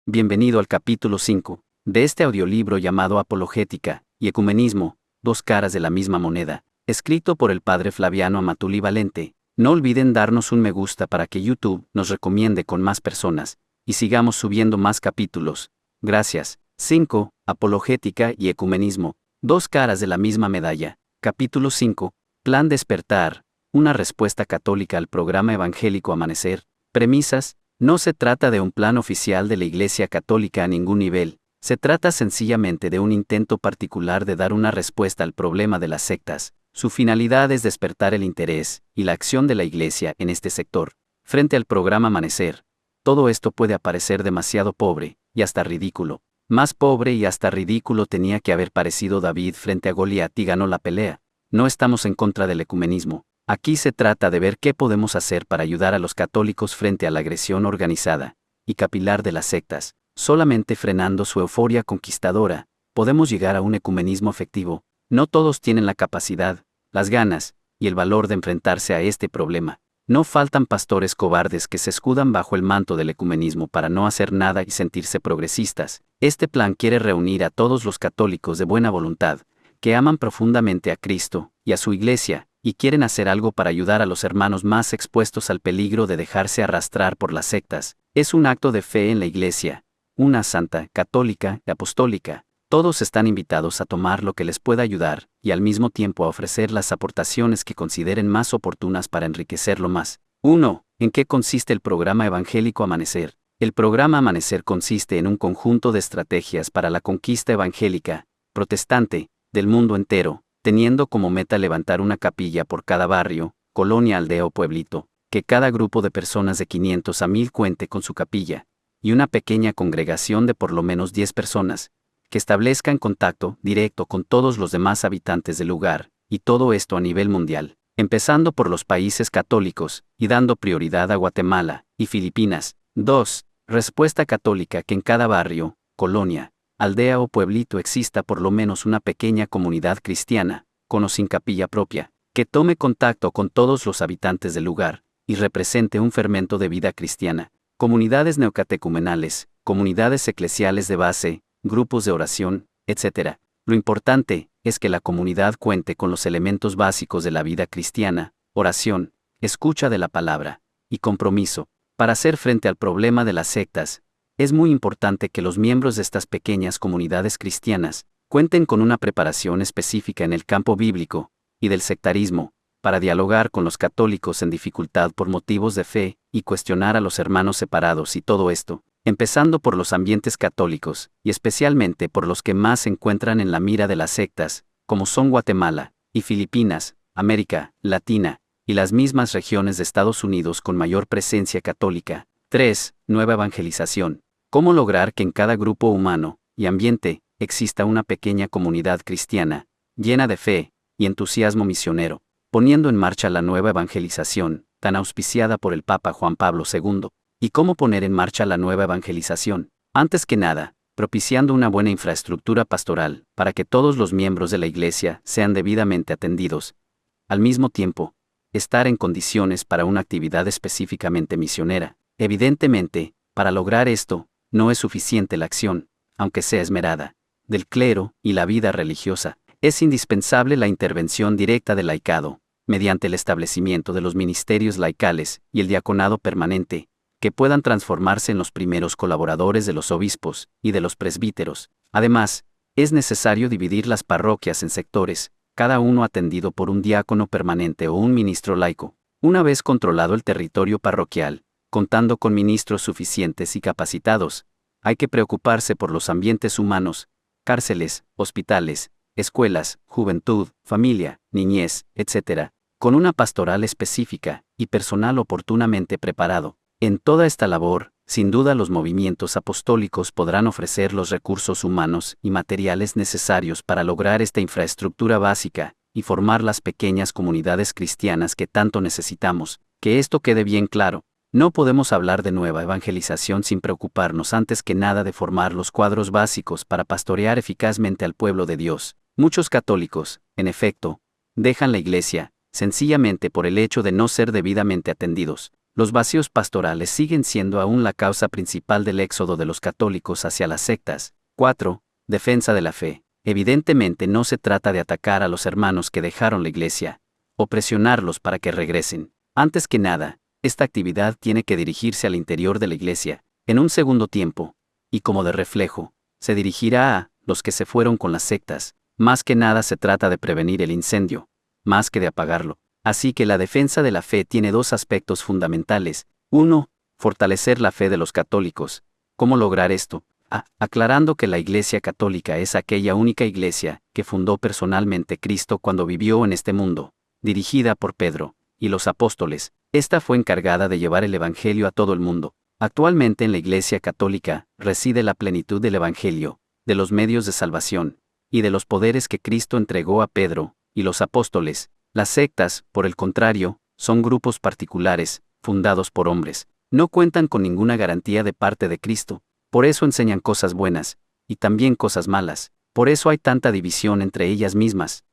Bienvenido al capítulo 5 de este audiolibro llamado Apologética y Ecumenismo, dos caras de la misma moneda, escrito por el padre Flaviano Amatulí Valente. No olviden darnos un me gusta para que YouTube nos recomiende con más personas, y sigamos subiendo más capítulos. Gracias. 5. Apologética y Ecumenismo, dos caras de la misma medalla. Capítulo 5. Plan Despertar, una respuesta católica al programa evangélico Amanecer. Premisas. No se trata de un plan oficial de la Iglesia Católica a ningún nivel, se trata sencillamente de un intento particular de dar una respuesta al problema de las sectas. Su finalidad es despertar el interés y la acción de la Iglesia en este sector. Frente al programa Amanecer, todo esto puede parecer demasiado pobre, y hasta ridículo. Más pobre y hasta ridículo tenía que haber parecido David frente a Goliat y ganó la pelea. No estamos en contra del ecumenismo. Aquí se trata de ver qué podemos hacer para ayudar a los católicos frente a la agresión organizada y capilar de las sectas. Solamente frenando su euforia conquistadora, podemos llegar a un ecumenismo efectivo. No todos tienen la capacidad, las ganas y el valor de enfrentarse a este problema. No faltan pastores cobardes que se escudan bajo el manto del ecumenismo para no hacer nada y sentirse progresistas. Este plan quiere reunir a todos los católicos de buena voluntad, que aman profundamente a Cristo y a su Iglesia, y quieren hacer algo para ayudar a los hermanos más expuestos al peligro de dejarse arrastrar por las sectas. Es un acto de fe en la Iglesia, una santa, católica y apostólica. Todos están invitados a tomar lo que les pueda ayudar, y al mismo tiempo a ofrecer las aportaciones que consideren más oportunas para enriquecerlo más. 1. ¿En qué consiste el programa evangélico Amanecer? El programa Amanecer consiste en un conjunto de estrategias para la conquista evangélica, protestante, del mundo entero, teniendo como meta levantar una capilla por cada barrio, colonia, aldea o pueblito, que cada grupo de personas de 500 a 1000 cuente con su capilla, y una pequeña congregación de por lo menos 10 personas, que establezcan contacto directo con todos los demás habitantes del lugar, y todo esto a nivel mundial, empezando por los países católicos, y dando prioridad a Guatemala y Filipinas. 2. Respuesta católica: que en cada barrio, colonia, aldea o pueblito exista por lo menos una pequeña comunidad cristiana, con o sin capilla propia, que tome contacto con todos los habitantes del lugar, y represente un fermento de vida cristiana. Comunidades neocatecumenales, comunidades eclesiales de base, grupos de oración, etc. Lo importante es que la comunidad cuente con los elementos básicos de la vida cristiana: oración, escucha de la palabra, y compromiso. Para hacer frente al problema de las sectas, es muy importante que los miembros de estas pequeñas comunidades cristianas cuenten con una preparación específica en el campo bíblico y del sectarismo, para dialogar con los católicos en dificultad por motivos de fe y cuestionar a los hermanos separados, y todo esto, empezando por los ambientes católicos, y especialmente por los que más se encuentran en la mira de las sectas, como son Guatemala y Filipinas, América Latina, y las mismas regiones de Estados Unidos con mayor presencia católica. 3. Nueva evangelización. ¿Cómo lograr que en cada grupo humano y ambiente exista una pequeña comunidad cristiana, llena de fe y entusiasmo misionero, poniendo en marcha la nueva evangelización, tan auspiciada por el Papa Juan Pablo II? ¿Y cómo poner en marcha la nueva evangelización? Antes que nada, propiciando una buena infraestructura pastoral, para que todos los miembros de la Iglesia sean debidamente atendidos. Al mismo tiempo, estar en condiciones para una actividad específicamente misionera. Evidentemente, para lograr esto, no es suficiente la acción, aunque sea esmerada, del clero y la vida religiosa. Es indispensable la intervención directa del laicado, mediante el establecimiento de los ministerios laicales y el diaconado permanente, que puedan transformarse en los primeros colaboradores de los obispos y de los presbíteros. Además, es necesario dividir las parroquias en sectores, cada uno atendido por un diácono permanente o un ministro laico. Una vez controlado el territorio parroquial, contando con ministros suficientes y capacitados, hay que preocuparse por los ambientes humanos, cárceles, hospitales, escuelas, juventud, familia, niñez, etc., con una pastoral específica y personal oportunamente preparado. En toda esta labor, sin duda los movimientos apostólicos podrán ofrecer los recursos humanos y materiales necesarios para lograr esta infraestructura básica y formar las pequeñas comunidades cristianas que tanto necesitamos. Que esto quede bien claro. No podemos hablar de nueva evangelización sin preocuparnos antes que nada de formar los cuadros básicos para pastorear eficazmente al pueblo de Dios. Muchos católicos, en efecto, dejan la Iglesia, sencillamente por el hecho de no ser debidamente atendidos. Los vacíos pastorales siguen siendo aún la causa principal del éxodo de los católicos hacia las sectas. 4. Defensa de la fe. Evidentemente no se trata de atacar a los hermanos que dejaron la iglesia, o presionarlos para que regresen. Antes que nada, esta actividad tiene que dirigirse al interior de la iglesia. En un segundo tiempo, y como de reflejo, se dirigirá a los que se fueron con las sectas. Más que nada se trata de prevenir el incendio, más que de apagarlo. Así que la defensa de la fe tiene dos aspectos fundamentales. 1. Fortalecer la fe de los católicos. ¿Cómo lograr esto? Aclarando que la Iglesia Católica es aquella única iglesia que fundó personalmente Cristo cuando vivió en este mundo, dirigida por Pedro y los apóstoles. Esta fue encargada de llevar el Evangelio a todo el mundo. Actualmente en la Iglesia Católica reside la plenitud del Evangelio, de los medios de salvación, y de los poderes que Cristo entregó a Pedro y los apóstoles. Las sectas, por el contrario, son grupos particulares, fundados por hombres. No cuentan con ninguna garantía de parte de Cristo. Por eso enseñan cosas buenas, y también cosas malas. Por eso hay tanta división entre ellas mismas.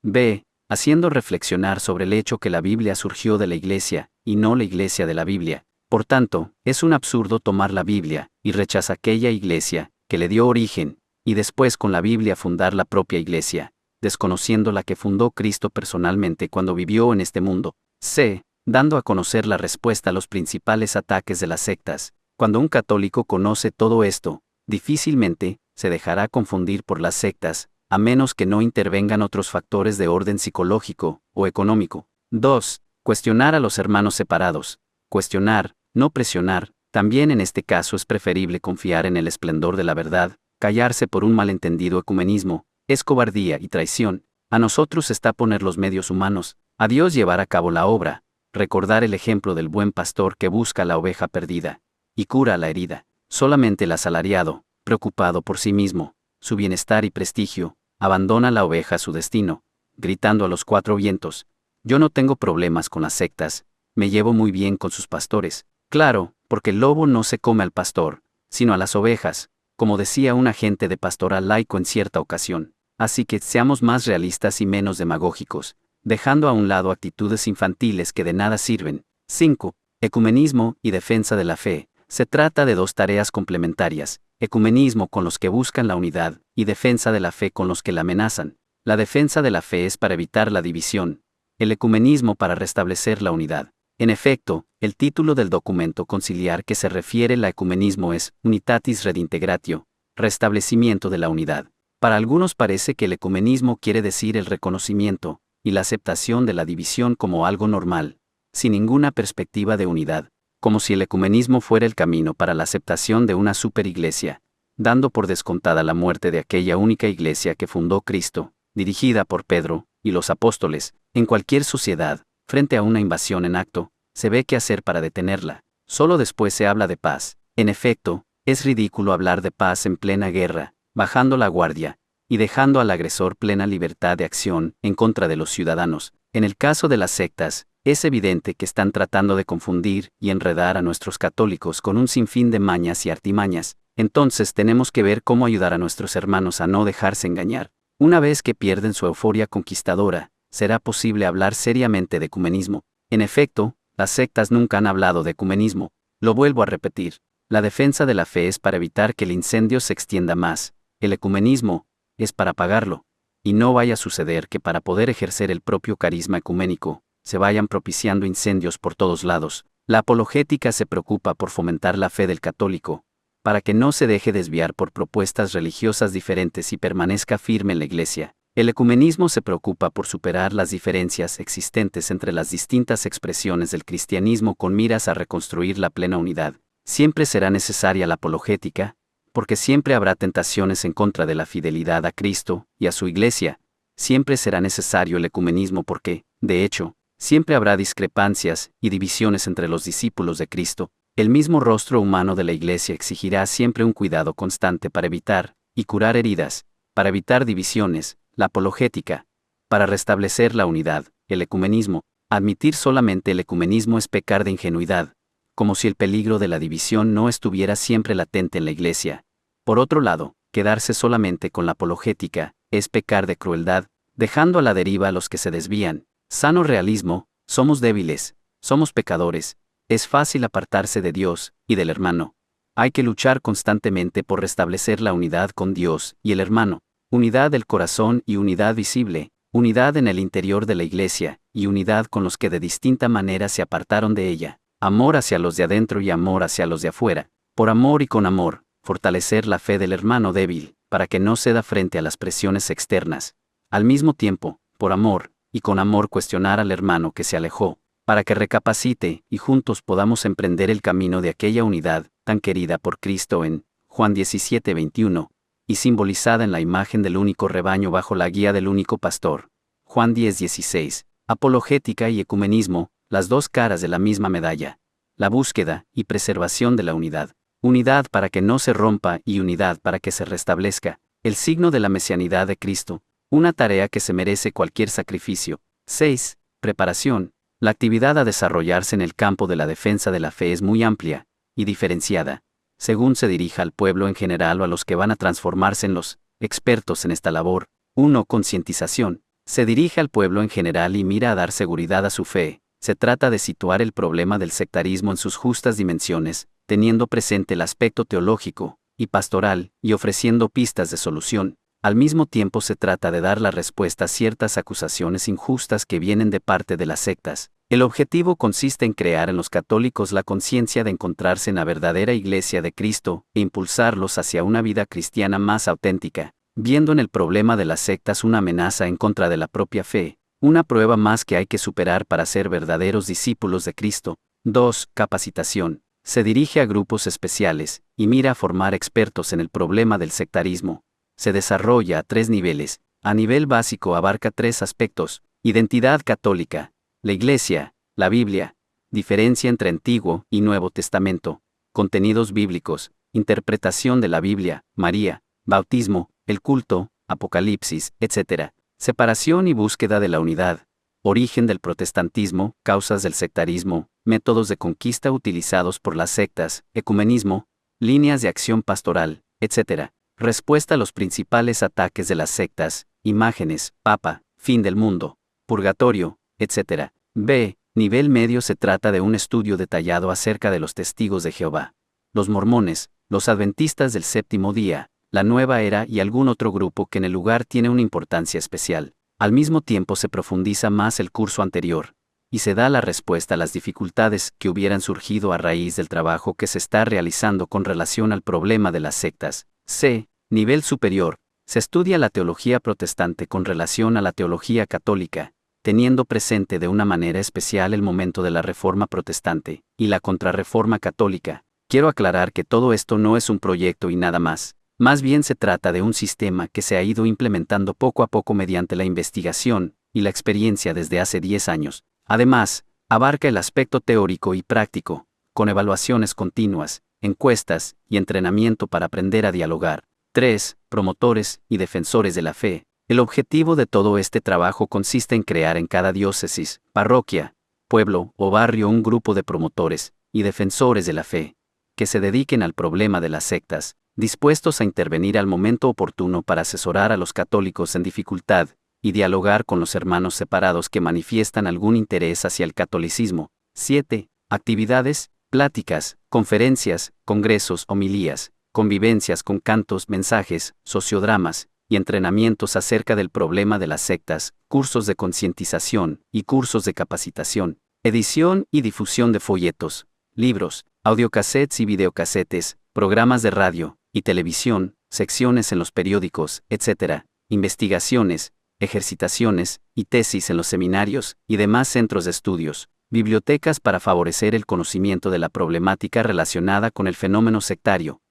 B. Haciendo reflexionar sobre el hecho que la Biblia surgió de la Iglesia, y no la Iglesia de la Biblia. Por tanto, es un absurdo tomar la Biblia, y rechazar aquella Iglesia, que le dio origen, y después con la Biblia fundar la propia Iglesia, desconociendo la que fundó Cristo personalmente cuando vivió en este mundo. C. Dando a conocer la respuesta a los principales ataques de las sectas. Cuando un católico conoce todo esto, difícilmente se dejará confundir por las sectas, a menos que no intervengan otros factores de orden psicológico o económico. 2. Cuestionar a los hermanos separados. Cuestionar, no presionar. También en este caso es preferible confiar en el esplendor de la verdad. Callarse por un malentendido ecumenismo es cobardía y traición. A nosotros está poner los medios humanos, a Dios llevar a cabo la obra, recordar el ejemplo del buen pastor que busca la oveja perdida y cura la herida. Solamente el asalariado, preocupado por sí mismo, su bienestar y prestigio, abandona la oveja a su destino, gritando a los cuatro vientos: yo no tengo problemas con las sectas, me llevo muy bien con sus pastores. Claro, porque el lobo no se come al pastor, sino a las ovejas, como decía un agente de pastoral laico en cierta ocasión. Así que seamos más realistas y menos demagógicos, dejando a un lado actitudes infantiles que de nada sirven. 5. Ecumenismo y defensa de la fe. Se trata de dos tareas complementarias: ecumenismo con los que buscan la unidad, y defensa de la fe con los que la amenazan. La defensa de la fe es para evitar la división, el ecumenismo para restablecer la unidad. En efecto, el título del documento conciliar que se refiere al ecumenismo es Unitatis Redintegratio, restablecimiento de la unidad. Para algunos parece que el ecumenismo quiere decir el reconocimiento y la aceptación de la división como algo normal, sin ninguna perspectiva de unidad, como si el ecumenismo fuera el camino para la aceptación de una superiglesia, dando por descontada la muerte de aquella única iglesia que fundó Cristo, dirigida por Pedro y los apóstoles. En cualquier sociedad, frente a una invasión en acto, se ve qué hacer para detenerla. Solo después se habla de paz. En efecto, es ridículo hablar de paz en plena guerra, bajando la guardia, y dejando al agresor plena libertad de acción en contra de los ciudadanos. En el caso de las sectas, es evidente que están tratando de confundir y enredar a nuestros católicos con un sinfín de mañas y artimañas. Entonces tenemos que ver cómo ayudar a nuestros hermanos a no dejarse engañar. Una vez que pierden su euforia conquistadora, será posible hablar seriamente de ecumenismo. En efecto, las sectas nunca han hablado de ecumenismo. Lo vuelvo a repetir. La defensa de la fe es para evitar que el incendio se extienda más. El ecumenismo es para apagarlo. Y no vaya a suceder que para poder ejercer el propio carisma ecuménico, se vayan propiciando incendios por todos lados. La apologética se preocupa por fomentar la fe del católico, para que no se deje desviar por propuestas religiosas diferentes y permanezca firme en la Iglesia. El ecumenismo se preocupa por superar las diferencias existentes entre las distintas expresiones del cristianismo con miras a reconstruir la plena unidad. Siempre será necesaria la apologética, porque siempre habrá tentaciones en contra de la fidelidad a Cristo y a su Iglesia. Siempre será necesario el ecumenismo porque, de hecho, siempre habrá discrepancias y divisiones entre los discípulos de Cristo. El mismo rostro humano de la Iglesia exigirá siempre un cuidado constante para evitar y curar heridas, para evitar divisiones. La apologética, para restablecer la unidad. El ecumenismo. Admitir solamente el ecumenismo es pecar de ingenuidad, como si el peligro de la división no estuviera siempre latente en la Iglesia. Por otro lado, quedarse solamente con la apologética es pecar de crueldad, dejando a la deriva a los que se desvían. Sano realismo: somos débiles, somos pecadores, Es fácil apartarse de Dios y del hermano. Hay que luchar constantemente por restablecer la unidad con Dios y el hermano, unidad del corazón y unidad visible, unidad en el interior de la iglesia, y unidad con los que de distinta manera se apartaron de ella, amor hacia los de adentro y amor hacia los de afuera, por amor y con amor, fortalecer la fe del hermano débil, para que no ceda frente a las presiones externas. Al mismo tiempo, por amor, y con amor cuestionar al hermano que se alejó, para que recapacite y juntos podamos emprender el camino de aquella unidad, tan querida por Cristo en Juan 17:21, y simbolizada en la imagen del único rebaño bajo la guía del único pastor. Juan 10:16. Apologética y ecumenismo, las dos caras de la misma medalla. La búsqueda y preservación de la unidad. Unidad para que no se rompa y unidad para que se restablezca. El signo de la mesianidad de Cristo. Una tarea que se merece cualquier sacrificio. 6. Preparación. La actividad a desarrollarse en el campo de la defensa de la fe es muy amplia y diferenciada, según se dirija al pueblo en general o a los que van a transformarse en los expertos en esta labor. 1. Concientización. Se dirige al pueblo en general y mira a dar seguridad a su fe. Se trata de situar el problema del sectarismo en sus justas dimensiones, teniendo presente el aspecto teológico y pastoral, y ofreciendo pistas de solución. Al mismo tiempo se trata de dar la respuesta a ciertas acusaciones injustas que vienen de parte de las sectas. El objetivo consiste en crear en los católicos la conciencia de encontrarse en la verdadera Iglesia de Cristo e impulsarlos hacia una vida cristiana más auténtica, viendo en el problema de las sectas una amenaza en contra de la propia fe, una prueba más que hay que superar para ser verdaderos discípulos de Cristo. 2. Capacitación. Se dirige a grupos especiales y mira a formar expertos en el problema del sectarismo. Se desarrolla a 3 niveles. A nivel básico abarca 3 aspectos: identidad católica, la Iglesia, la Biblia, diferencia entre Antiguo y Nuevo Testamento, contenidos bíblicos, interpretación de la Biblia, María, bautismo, el culto, Apocalipsis, etc. Separación y búsqueda de la unidad, origen del protestantismo, causas del sectarismo, métodos de conquista utilizados por las sectas, ecumenismo, líneas de acción pastoral, etc. Respuesta a los principales ataques de las sectas, imágenes, Papa, fin del mundo, purgatorio, etc. B. Nivel medio. Se trata de un estudio detallado acerca de los testigos de Jehová, los mormones, los adventistas del séptimo día, la nueva era y algún otro grupo que en el lugar tiene una importancia especial. Al mismo tiempo se profundiza más el curso anterior, y se da la respuesta a las dificultades que hubieran surgido a raíz del trabajo que se está realizando con relación al problema de las sectas. C. Nivel superior. Se estudia la teología protestante con relación a la teología católica, teniendo presente de una manera especial el momento de la Reforma protestante y la Contrarreforma católica. Quiero aclarar que todo esto no es un proyecto y nada más. Más bien se trata de un sistema que se ha ido implementando poco a poco mediante la investigación y la experiencia desde hace 10 años. Además, abarca el aspecto teórico y práctico, con evaluaciones continuas, encuestas y entrenamiento para aprender a dialogar. 3. Promotores y defensores de la fe. El objetivo de todo este trabajo consiste en crear en cada diócesis, parroquia, pueblo o barrio un grupo de promotores y defensores de la fe, que se dediquen al problema de las sectas, dispuestos a intervenir al momento oportuno para asesorar a los católicos en dificultad y dialogar con los hermanos separados que manifiestan algún interés hacia el catolicismo. 7. Actividades, pláticas, conferencias, congresos, homilías, convivencias con cantos, mensajes, sociodramas y entrenamientos acerca del problema de las sectas, cursos de concientización y cursos de capacitación, edición y difusión de folletos, libros, audiocassettes y videocasetes, programas de radio y televisión, secciones en los periódicos, etc., investigaciones, ejercitaciones y tesis en los seminarios y demás centros de estudios, bibliotecas para favorecer el conocimiento de la problemática relacionada con el fenómeno sectario,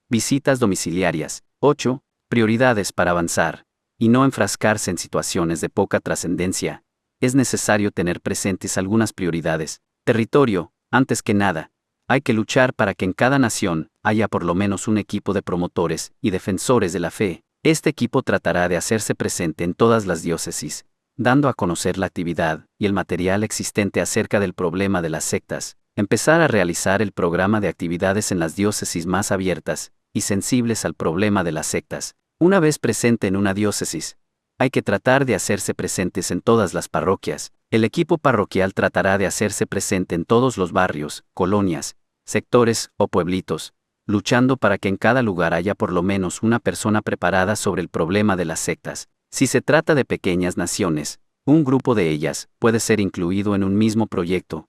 visitas domiciliarias. 8. Prioridades para avanzar y no enfrascarse en situaciones de poca trascendencia. Es necesario tener presentes algunas prioridades. Territorio, antes que nada. Hay que luchar para que en cada nación haya por lo menos un equipo de promotores y defensores de la fe. Este equipo tratará de hacerse presente en todas las diócesis, dando a conocer la actividad y el material existente acerca del problema de las sectas, empezar a realizar el programa de actividades en las diócesis más abiertas y sensibles al problema de las sectas. Una vez presente en una diócesis, hay que tratar de hacerse presentes en todas las parroquias, El equipo parroquial tratará de hacerse presente en todos los barrios, colonias, sectores o pueblitos, luchando para que en cada lugar haya por lo menos una persona preparada sobre el problema de las sectas. Si se trata de pequeñas naciones, un grupo de ellas puede ser incluido en un mismo proyecto,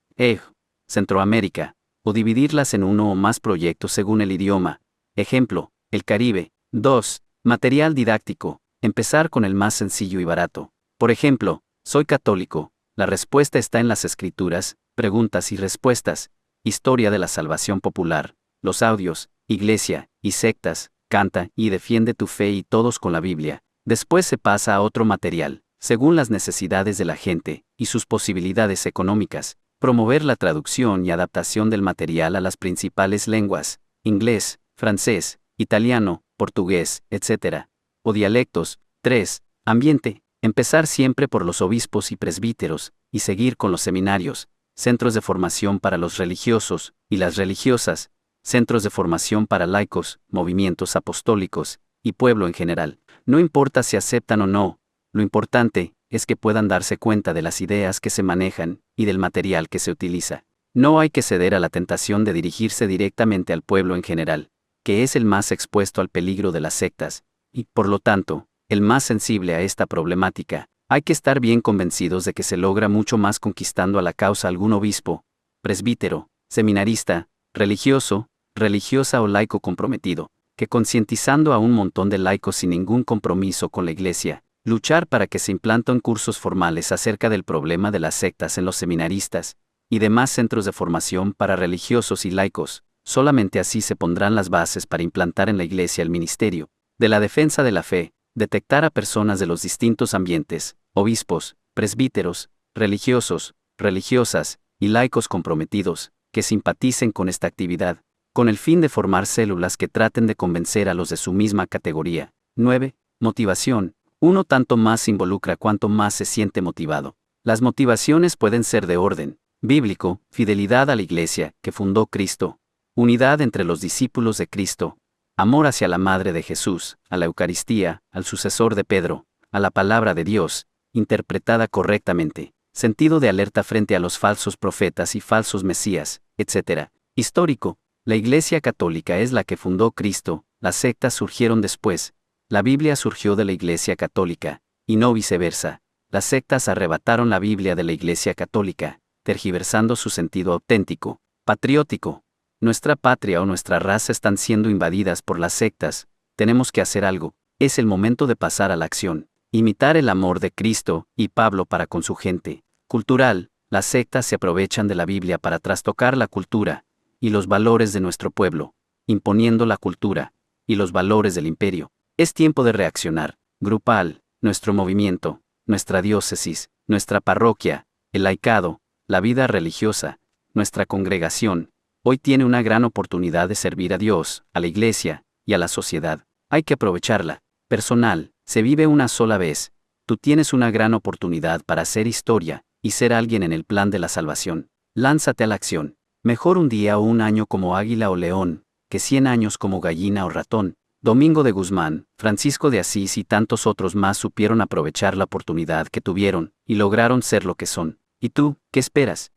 Centroamérica, o dividirlas en uno o más proyectos según el idioma. Ejemplo, el Caribe. 2. Material didáctico. Empezar con el más sencillo y barato. Por ejemplo, soy católico. La respuesta está en las escrituras, preguntas y respuestas, historia de la salvación popular, los audios, iglesia y sectas, canta y defiende tu fe y todos con la Biblia. Después se pasa a otro material, según las necesidades de la gente y sus posibilidades económicas, promover la traducción y adaptación del material a las principales lenguas, inglés, francés, italiano, portugués, etc. o dialectos. 3. Ambiente. Empezar siempre por los obispos y presbíteros, y seguir con los seminarios, centros de formación para los religiosos y las religiosas, centros de formación para laicos, movimientos apostólicos, y pueblo en general. No importa si aceptan o no, lo importante es que puedan darse cuenta de las ideas que se manejan y del material que se utiliza. No hay que ceder a la tentación de dirigirse directamente al pueblo en general, que es el más expuesto al peligro de las sectas, y, por lo tanto, el más sensible a esta problemática. Hay que estar bien convencidos de que se logra mucho más conquistando a la causa algún obispo, presbítero, seminarista, religioso, religiosa o laico comprometido, que concientizando a un montón de laicos sin ningún compromiso con la Iglesia, luchar para que se implanten cursos formales acerca del problema de las sectas en los seminaristas y demás centros de formación para religiosos y laicos. Solamente así se pondrán las bases para implantar en la Iglesia el ministerio de la defensa de la fe, detectar a personas de los distintos ambientes, obispos, presbíteros, religiosos, religiosas y laicos comprometidos, que simpaticen con esta actividad, con el fin de formar células que traten de convencer a los de su misma categoría. 9. Motivación. Uno tanto más se involucra cuanto más se siente motivado. Las motivaciones pueden ser de orden bíblico, fidelidad a la Iglesia que fundó Cristo, unidad entre los discípulos de Cristo, amor hacia la Madre de Jesús, a la Eucaristía, al sucesor de Pedro, a la palabra de Dios, interpretada correctamente, sentido de alerta frente a los falsos profetas y falsos mesías, etc. Histórico. La Iglesia Católica es la que fundó Cristo, las sectas surgieron después, la Biblia surgió de la Iglesia Católica, y no viceversa. Las sectas arrebataron la Biblia de la Iglesia Católica, tergiversando su sentido auténtico, patriótico. Nuestra patria o nuestra raza están siendo invadidas por las sectas, tenemos que hacer algo, es el momento de pasar a la acción, imitar el amor de Cristo y Pablo para con su gente. Cultural, las sectas se aprovechan de la Biblia para trastocar la cultura y los valores de nuestro pueblo, imponiendo la cultura y los valores del imperio. Es tiempo de reaccionar, grupal, nuestro movimiento, nuestra diócesis, nuestra parroquia, el laicado, la vida religiosa, nuestra congregación, hoy tiene una gran oportunidad de servir a Dios, a la Iglesia y a la sociedad. Hay que aprovecharla. Personal, se vive una sola vez. Tú tienes una gran oportunidad para hacer historia y ser alguien en el plan de la salvación. Lánzate a la acción. Mejor un día o un año como águila o león, que 100 años como gallina o ratón. Domingo de Guzmán, Francisco de Asís y tantos otros más supieron aprovechar la oportunidad que tuvieron y lograron ser lo que son. ¿Y tú, qué esperas?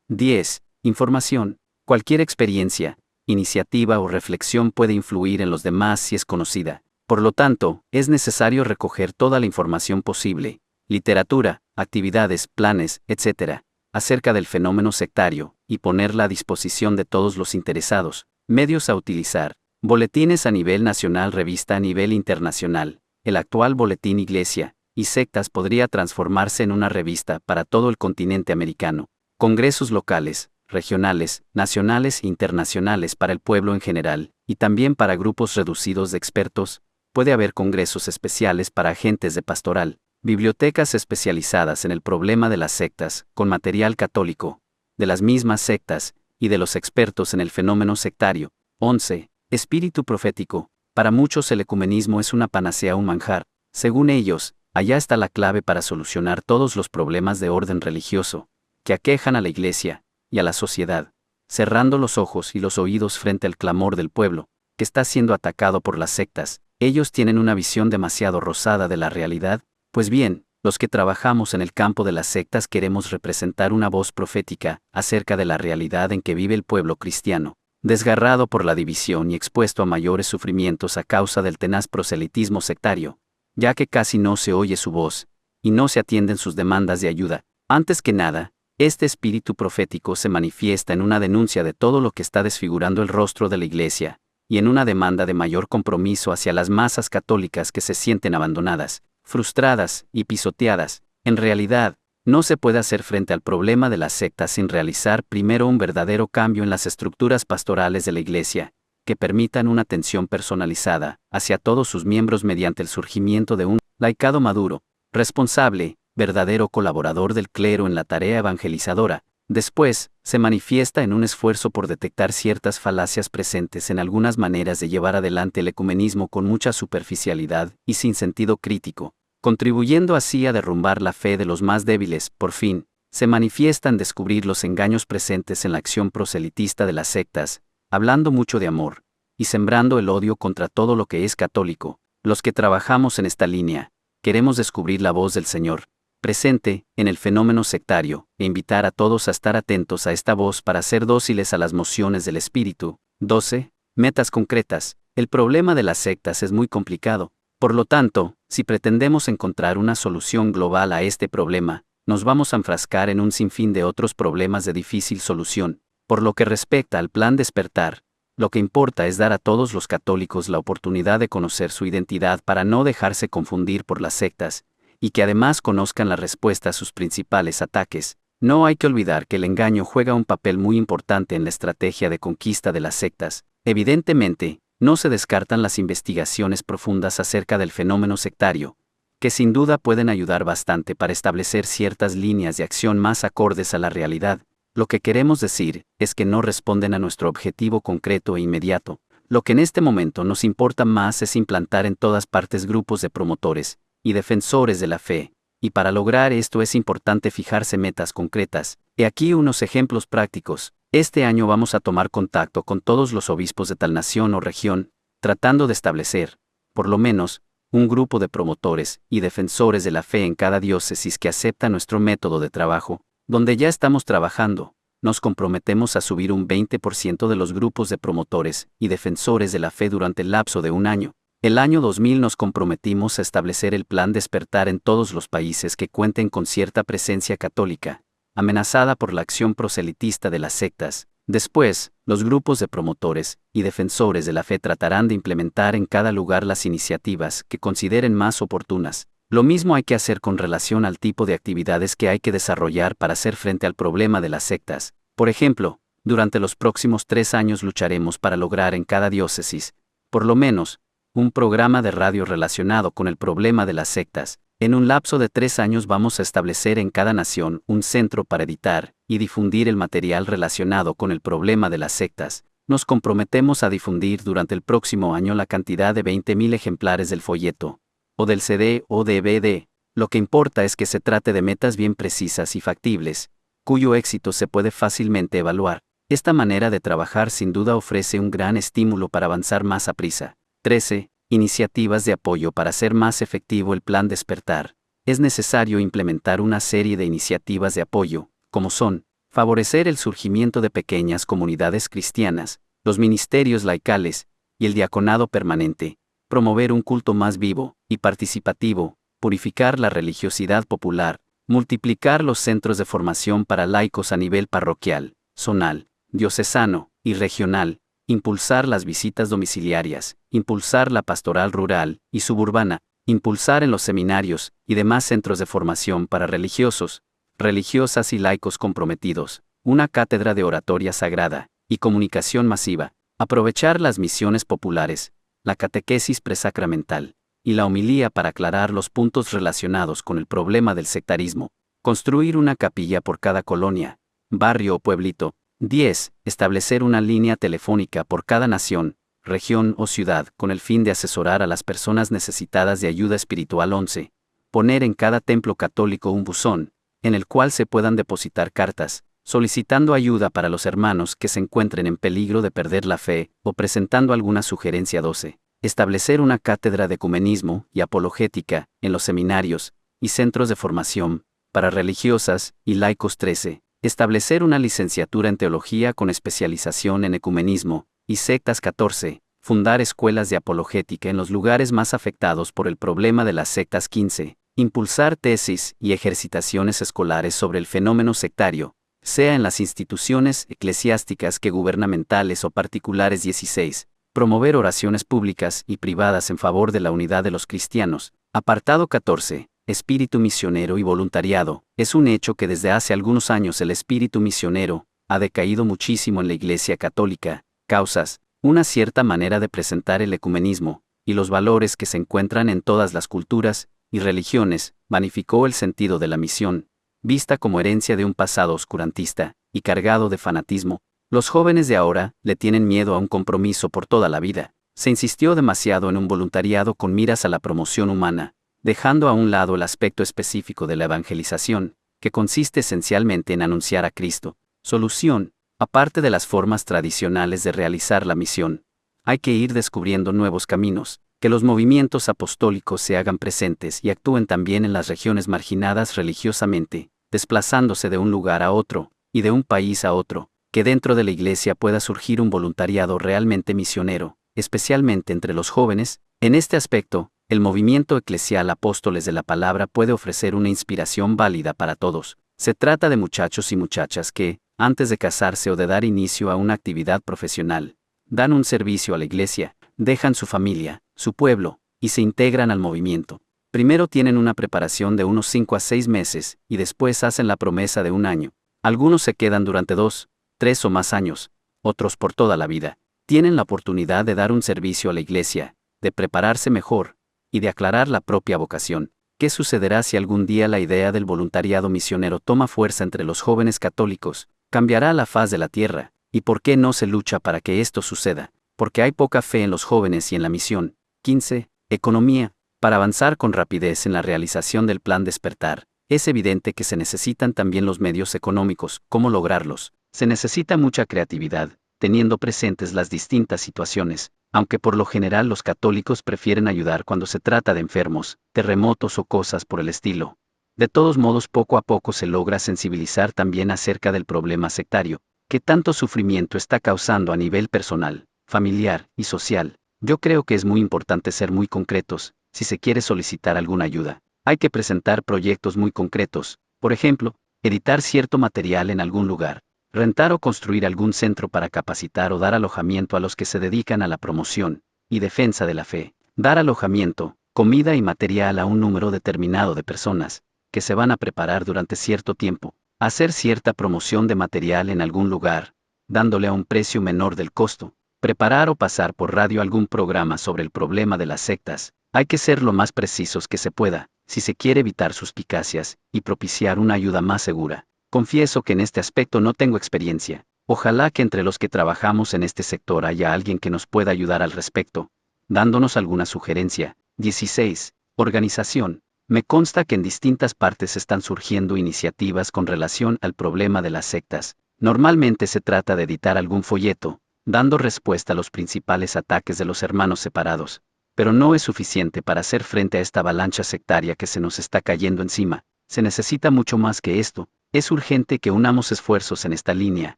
10. Información. Cualquier experiencia, iniciativa o reflexión puede influir en los demás si es conocida. Por lo tanto, es necesario recoger toda la información posible, literatura, actividades, planes, etc., acerca del fenómeno sectario, y ponerla a disposición de todos los interesados. Medios a utilizar. Boletines a nivel nacional, revista a nivel internacional. El actual boletín Iglesia y sectas podría transformarse en una revista para todo el continente americano. Congresos locales, regionales, nacionales e internacionales para el pueblo en general, y también para grupos reducidos de expertos. Puede haber congresos especiales para agentes de pastoral, bibliotecas especializadas en el problema de las sectas, con material católico, de las mismas sectas, y de los expertos en el fenómeno sectario. 11. Espíritu profético. Para muchos el ecumenismo es una panacea, un manjar. Según ellos, allá está la clave para solucionar todos los problemas de orden religioso, que aquejan a la Iglesia y a la sociedad, cerrando los ojos y los oídos frente al clamor del pueblo, que está siendo atacado por las sectas. Ellos tienen una visión demasiado rosada de la realidad. Pues bien, Los que trabajamos en el campo de las sectas queremos representar una voz profética acerca de la realidad en que vive el pueblo cristiano, desgarrado por la división y expuesto a mayores sufrimientos a causa del tenaz proselitismo sectario, ya que casi no se oye su voz, y no se atienden sus demandas de ayuda. Antes que nada, este espíritu profético se manifiesta en una denuncia de todo lo que está desfigurando el rostro de la Iglesia, y en una demanda de mayor compromiso hacia las masas católicas que se sienten abandonadas, frustradas y pisoteadas. En realidad, no se puede hacer frente al problema de las sectas sin realizar primero un verdadero cambio en las estructuras pastorales de la Iglesia, que permitan una atención personalizada hacia todos sus miembros mediante el surgimiento de un laicado maduro, responsable, verdadero colaborador del clero en la tarea evangelizadora. Después, se manifiesta en un esfuerzo por detectar ciertas falacias presentes en algunas maneras de llevar adelante el ecumenismo con mucha superficialidad y sin sentido crítico, contribuyendo así a derrumbar la fe de los más débiles. Por fin, se manifiestan descubrir los engaños presentes en la acción proselitista de las sectas, hablando mucho de amor, y sembrando el odio contra todo lo que es católico. Los que trabajamos en esta línea, queremos descubrir la voz del Señor presente en el fenómeno sectario, e invitar a todos a estar atentos a esta voz para ser dóciles a las mociones del Espíritu. 12. Metas concretas. El problema de las sectas es muy complicado. Por lo tanto, si pretendemos encontrar una solución global a este problema, nos vamos a enfrascar en un sinfín de otros problemas de difícil solución. Por lo que respecta al plan Despertar, lo que importa es dar a todos los católicos la oportunidad de conocer su identidad para no dejarse confundir por las sectas, y que además conozcan la respuesta a sus principales ataques. No hay que olvidar que el engaño juega un papel muy importante en la estrategia de conquista de las sectas. Evidentemente, no se descartan las investigaciones profundas acerca del fenómeno sectario, que sin duda pueden ayudar bastante para establecer ciertas líneas de acción más acordes a la realidad. Lo que queremos decir es que no responden a nuestro objetivo concreto e inmediato. Lo que en este momento nos importa más es implantar en todas partes grupos de promotores y defensores de la fe, y para lograr esto es importante fijarse metas concretas. He aquí unos ejemplos prácticos. Este año vamos a tomar contacto con todos los obispos de tal nación o región, tratando de establecer, por lo menos, un grupo de promotores y defensores de la fe en cada diócesis que acepta nuestro método de trabajo. Donde ya estamos trabajando, nos comprometemos a subir un 20% de los grupos de promotores y defensores de la fe durante el lapso de un año. El año 2000 nos comprometimos a establecer el plan Despertar en todos los países que cuenten con cierta presencia católica, amenazada por la acción proselitista de las sectas. Después, los grupos de promotores y defensores de la fe tratarán de implementar en cada lugar las iniciativas que consideren más oportunas. Lo mismo hay que hacer con relación al tipo de actividades que hay que desarrollar para hacer frente al problema de las sectas. Por ejemplo, durante los próximos 3 años lucharemos para lograr en cada diócesis, por lo menos, un programa de radio relacionado con el problema de las sectas. En un lapso de 3 años vamos a establecer en cada nación un centro para editar y difundir el material relacionado con el problema de las sectas. Nos comprometemos a difundir durante el próximo año la cantidad de 20.000 ejemplares del folleto, o del CD o DVD. Lo que importa es que se trate de metas bien precisas y factibles, cuyo éxito se puede fácilmente evaluar. Esta manera de trabajar sin duda ofrece un gran estímulo para avanzar más a prisa. 13. Iniciativas de apoyo para hacer más efectivo el plan Despertar. Es necesario implementar una serie de iniciativas de apoyo, como son, favorecer el surgimiento de pequeñas comunidades cristianas, los ministerios laicales y el diaconado permanente, promover un culto más vivo y participativo, purificar la religiosidad popular, multiplicar los centros de formación para laicos a nivel parroquial, zonal, diocesano y regional, impulsar las visitas domiciliarias, impulsar la pastoral rural y suburbana, impulsar en los seminarios y demás centros de formación para religiosos, religiosas y laicos comprometidos, una cátedra de oratoria sagrada y comunicación masiva, aprovechar las misiones populares, la catequesis presacramental y la homilía para aclarar los puntos relacionados con el problema del sectarismo, construir una capilla por cada colonia, barrio o pueblito. 10. Establecer una línea telefónica por cada nación, región o ciudad con el fin de asesorar a las personas necesitadas de ayuda espiritual. 11. Poner en cada templo católico un buzón, en el cual se puedan depositar cartas, solicitando ayuda para los hermanos que se encuentren en peligro de perder la fe o presentando alguna sugerencia. 12. Establecer una cátedra de ecumenismo y apologética en los seminarios, y centros de formación, para religiosas y laicos 13. Establecer una licenciatura en teología con especialización en ecumenismo y sectas 14. Fundar escuelas de apologética en los lugares más afectados por el problema de las sectas 15. Impulsar tesis y ejercitaciones escolares sobre el fenómeno sectario, sea en las instituciones eclesiásticas que gubernamentales o particulares 16. Promover oraciones públicas y privadas en favor de la unidad de los cristianos. Apartado 14. Espíritu misionero y voluntariado. Es un hecho que desde hace algunos años el espíritu misionero ha decaído muchísimo en la Iglesia Católica. Causas: una cierta manera de presentar el ecumenismo y los valores que se encuentran en todas las culturas y religiones, vanificó el sentido de la misión, vista como herencia de un pasado oscurantista y cargado de fanatismo. Los jóvenes de ahora le tienen miedo a un compromiso por toda la vida. Se insistió demasiado en un voluntariado con miras a la promoción humana, dejando a un lado el aspecto específico de la evangelización, que consiste esencialmente en anunciar a Cristo. Solución: aparte de las formas tradicionales de realizar la misión, hay que ir descubriendo nuevos caminos, que los movimientos apostólicos se hagan presentes y actúen también en las regiones marginadas religiosamente, desplazándose de un lugar a otro, y de un país a otro, que dentro de la Iglesia pueda surgir un voluntariado realmente misionero, especialmente entre los jóvenes. En este aspecto, el movimiento eclesial Apóstoles de la Palabra puede ofrecer una inspiración válida para todos. Se trata de muchachos y muchachas que, antes de casarse o de dar inicio a una actividad profesional, dan un servicio a la Iglesia, dejan su familia, su pueblo, y se integran al movimiento. Primero tienen una preparación de unos 5 a 6 meses, y después hacen la promesa de un año. Algunos se quedan durante 2, 3 o más años, otros por toda la vida. Tienen la oportunidad de dar un servicio a la Iglesia, de prepararse mejor, y de aclarar la propia vocación. ¿Qué sucederá si algún día la idea del voluntariado misionero toma fuerza entre los jóvenes católicos? Cambiará la faz de la tierra. ¿Y por qué no se lucha para que esto suceda? Porque hay poca fe en los jóvenes y en la misión. 15. Economía. Para avanzar con rapidez en la realización del plan Despertar, es evidente que se necesitan también los medios económicos. ¿Cómo lograrlos? Se necesita mucha creatividad, teniendo presentes las distintas situaciones, aunque por lo general los católicos prefieren ayudar cuando se trata de enfermos, terremotos o cosas por el estilo. De todos modos, poco a poco se logra sensibilizar también acerca del problema sectario, que tanto sufrimiento está causando a nivel personal, familiar y social. Yo creo que es muy importante ser muy concretos. Si se quiere solicitar alguna ayuda, hay que presentar proyectos muy concretos, por ejemplo, editar cierto material en algún lugar, rentar o construir algún centro para capacitar o dar alojamiento a los que se dedican a la promoción y defensa de la fe, dar alojamiento, comida y material a un número determinado de personas, que se van a preparar durante cierto tiempo, hacer cierta promoción de material en algún lugar, dándole a un precio menor del costo, preparar o pasar por radio algún programa sobre el problema de las sectas. Hay que ser lo más precisos que se pueda, si se quiere evitar suspicacias y propiciar una ayuda más segura. Confieso que en este aspecto no tengo experiencia. Ojalá que entre los que trabajamos en este sector haya alguien que nos pueda ayudar al respecto, dándonos alguna sugerencia. 16. Organización. Me consta que en distintas partes están surgiendo iniciativas con relación al problema de las sectas. Normalmente se trata de editar algún folleto, dando respuesta a los principales ataques de los hermanos separados. Pero no es suficiente para hacer frente a esta avalancha sectaria que se nos está cayendo encima. Se necesita mucho más que esto. Es urgente que unamos esfuerzos en esta línea,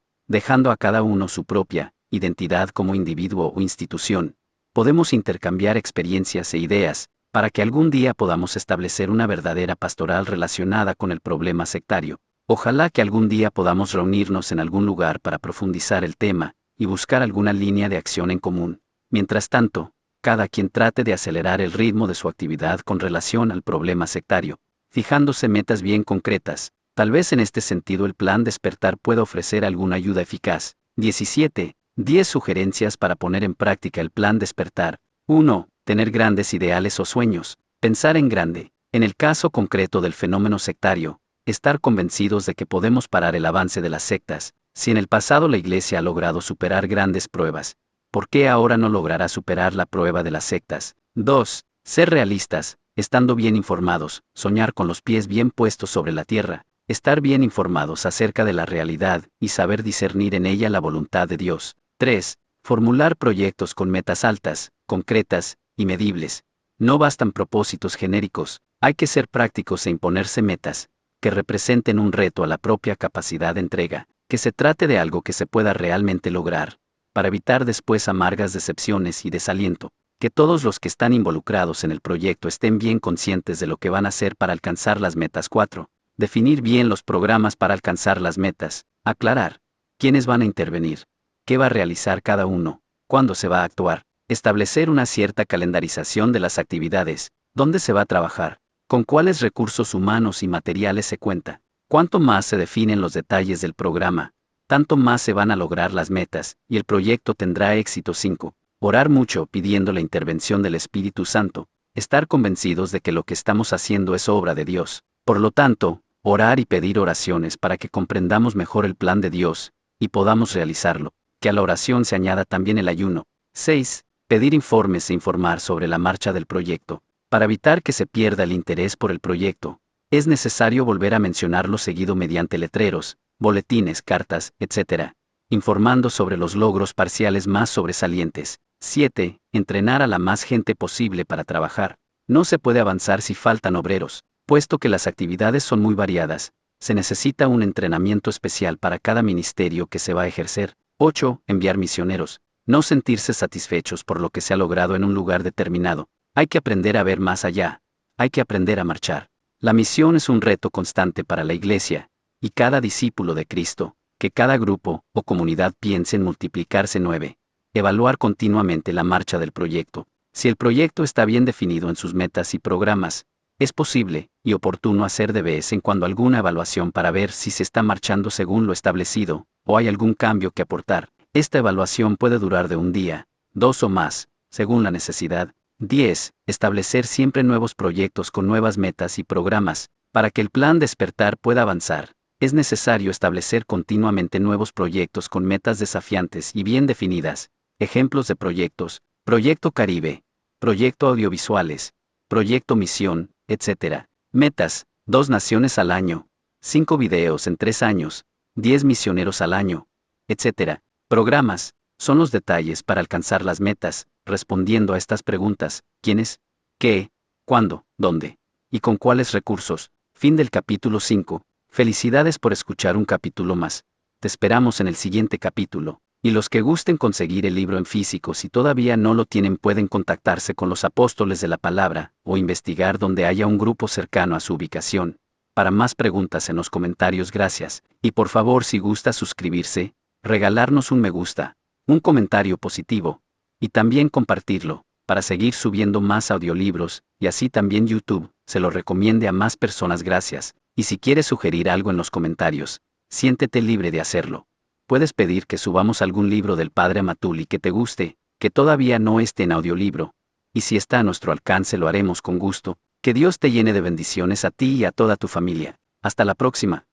dejando a cada uno su propia identidad como individuo o institución. Podemos intercambiar experiencias e ideas, para que algún día podamos establecer una verdadera pastoral relacionada con el problema sectario. Ojalá que algún día podamos reunirnos en algún lugar para profundizar el tema y buscar alguna línea de acción en común. Mientras tanto, cada quien trate de acelerar el ritmo de su actividad con relación al problema sectario, fijándose metas bien concretas. Tal vez en este sentido el plan Despertar pueda ofrecer alguna ayuda eficaz. 17. 10 sugerencias para poner en práctica el plan Despertar. 1. Tener grandes ideales o sueños. Pensar en grande. En el caso concreto del fenómeno sectario, estar convencidos de que podemos parar el avance de las sectas. Si en el pasado la Iglesia ha logrado superar grandes pruebas, ¿por qué ahora no logrará superar la prueba de las sectas? 2. Ser realistas, estando bien informados, soñar con los pies bien puestos sobre la tierra, estar bien informados acerca de la realidad y saber discernir en ella la voluntad de Dios. 3. Formular proyectos con metas altas, concretas y medibles. No bastan propósitos genéricos, Hay que ser prácticos e imponerse metas que representen un reto a la propia capacidad de entrega, que se trate de algo que se pueda realmente lograr, para evitar después amargas decepciones y desaliento. Que todos los que están involucrados en el proyecto estén bien conscientes de lo que van a hacer para alcanzar las metas. 4. Definir bien los programas para alcanzar las metas. Aclarar quiénes van a intervenir, qué va a realizar cada uno, cuándo se va a actuar. Establecer una cierta calendarización de las actividades, dónde se va a trabajar, con cuáles recursos humanos y materiales se cuenta. Cuanto más se definen los detalles del programa, tanto más se van a lograr las metas, y el proyecto tendrá éxito. 5. Orar mucho pidiendo la intervención del Espíritu Santo, estar convencidos de que lo que estamos haciendo es obra de Dios. Por lo tanto, orar y pedir oraciones para que comprendamos mejor el plan de Dios, y podamos realizarlo. Que a la oración se añada también el ayuno. 6. Pedir informes e informar sobre la marcha del proyecto. Para evitar que se pierda el interés por el proyecto, es necesario volver a mencionarlo seguido mediante letreros, boletines, cartas, etc., informando sobre los logros parciales más sobresalientes. 7. Entrenar a la más gente posible para trabajar. No se puede avanzar si faltan obreros, puesto que las actividades son muy variadas. Se necesita un entrenamiento especial para cada ministerio que se va a ejercer. 8. Enviar misioneros. No sentirse satisfechos por lo que se ha logrado en un lugar determinado. Hay que aprender a ver más allá. Hay que aprender a marchar. La misión es un reto constante para la Iglesia, y cada discípulo de Cristo, que cada grupo o comunidad piense en multiplicarse. 9. Evaluar continuamente la marcha del proyecto. Si el proyecto está bien definido en sus metas y programas, es posible y oportuno hacer de vez en cuando alguna evaluación para ver si se está marchando según lo establecido, o hay algún cambio que aportar. Esta evaluación puede durar de un día, 2 o más, según la necesidad. 10. Establecer siempre nuevos proyectos con nuevas metas y programas. Para que el plan Despertar pueda avanzar, es necesario establecer continuamente nuevos proyectos con metas desafiantes y bien definidas. Ejemplos de proyectos: Proyecto Caribe, Proyecto Audiovisuales, Proyecto Misión, etc. Metas: 2 naciones al año, 5 videos en 3 años, 10 misioneros al año, etc. Programas: son los detalles para alcanzar las metas, respondiendo a estas preguntas: ¿quiénes? ¿Qué? ¿Cuándo? ¿Dónde? ¿Y con cuáles recursos? Fin del capítulo 5. Felicidades por escuchar un capítulo más. Te esperamos en el siguiente capítulo. Y los que gusten conseguir el libro en físico, si todavía no lo tienen, pueden contactarse con los apóstoles de la palabra, o investigar donde haya un grupo cercano a su ubicación. Para más preguntas en los comentarios, gracias. Y por favor, si gusta suscribirse, regalarnos un me gusta, un comentario positivo, y también compartirlo, para seguir subiendo más audiolibros, y así también YouTube se lo recomiende a más personas. Gracias. Y si quieres sugerir algo en los comentarios, siéntete libre de hacerlo. Puedes pedir que subamos algún libro del Padre Amatuli que te guste, que todavía no esté en audiolibro, y si está a nuestro alcance lo haremos con gusto. Que Dios te llene de bendiciones a ti y a toda tu familia. Hasta la próxima.